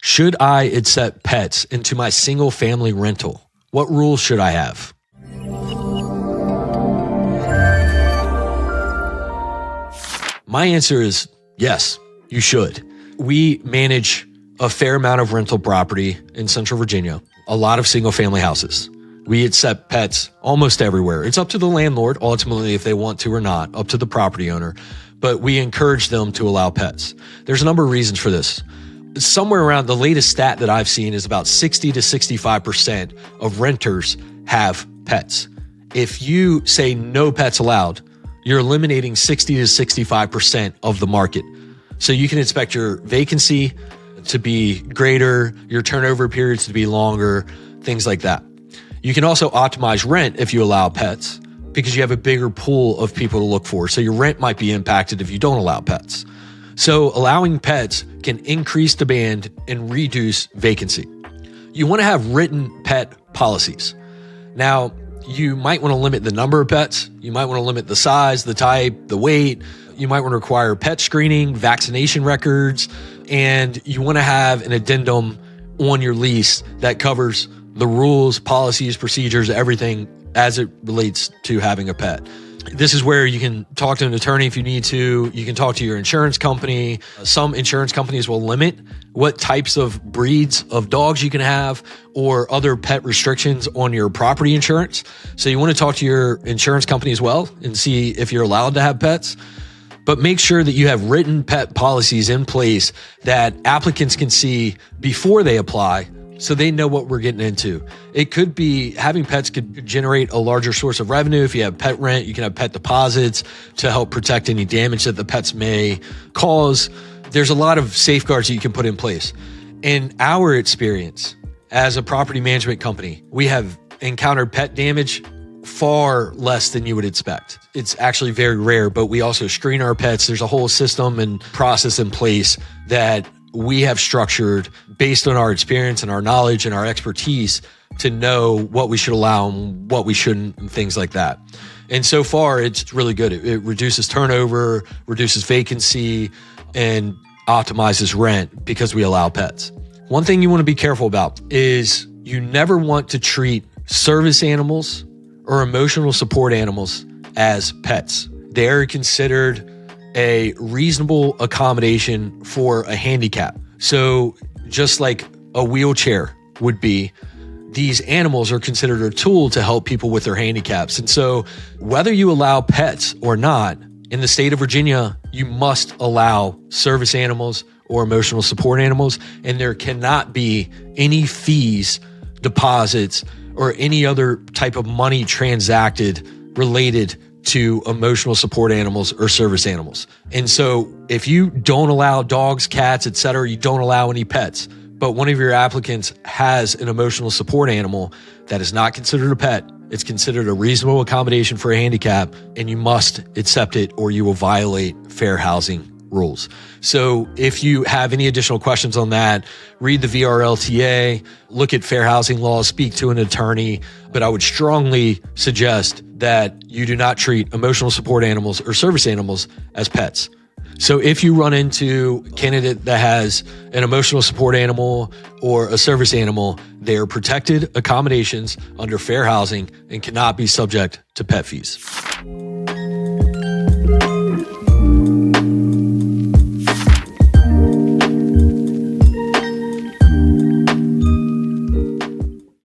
Should I accept pets into my single family rental? What rules should I have? My answer is yes, you should. We manage a fair amount of rental property in Central Virginia, a lot of single family houses. We accept pets almost everywhere. It's up to the landlord, ultimately, if they want to or not, up to the property owner, but we encourage them to allow pets. There's a number of reasons for this. Somewhere around the latest stat that I've seen is about 60 to 65% of renters have pets. If you say no pets allowed, you're eliminating 60 to 65% of the market. So you can expect your vacancy to be greater, your turnover periods to be longer, things like that. You can also optimize rent if you allow pets because you have a bigger pool of people to look for. So your rent might be impacted if you don't allow pets. So allowing pets can increase demand and reduce vacancy. You want to have written pet policies. Now, you might want to limit the number of pets. You might want to limit the size, the type, the weight. You might want to require pet screening, vaccination records, and you want to have an addendum on your lease that covers the rules, policies, procedures, everything as it relates to having a pet. This is where you can talk to an attorney if you need to. You can talk to your insurance company. Some insurance companies will limit what types of breeds of dogs you can have or other pet restrictions on your property insurance. So you want to talk to your insurance company as well and see if you're allowed to have pets. But make sure that you have written pet policies in place that applicants can see before they apply, so they know what we're getting into. It could be having pets could generate a larger source of revenue. If you have pet rent, you can have pet deposits to help protect any damage that the pets may cause. There's a lot of safeguards that you can put in place. In our experience as a property management company, we have encountered pet damage far less than you would expect. It's actually very rare, but we also screen our pets. There's a whole system and process in place that we have structured based on our experience and our knowledge and our expertise to know what we should allow and what we shouldn't and things like that. And so far, it's really good. It reduces turnover, reduces vacancy, and optimizes rent because we allow pets. One thing you want to be careful about is you never want to treat service animals or emotional support animals as pets. They're considered a reasonable accommodation for a handicap. So just like a wheelchair would be, these animals are considered a tool to help people with their handicaps. And so whether you allow pets or not, in the state of Virginia, you must allow service animals or emotional support animals, and there cannot be any fees, deposits, or any other type of money transacted related to emotional support animals or service animals. And so if you don't allow dogs, cats, et cetera, you don't allow any pets, but one of your applicants has an emotional support animal that is not considered a pet, it's considered a reasonable accommodation for a handicap, and you must accept it or you will violate fair housing rules. So if you have any additional questions on that, read the VRLTA, look at fair housing laws, speak to an attorney, but I would strongly suggest that you do not treat emotional support animals or service animals as pets. So if you run into a candidate that has an emotional support animal or a service animal, they are protected accommodations under fair housing and cannot be subject to pet fees.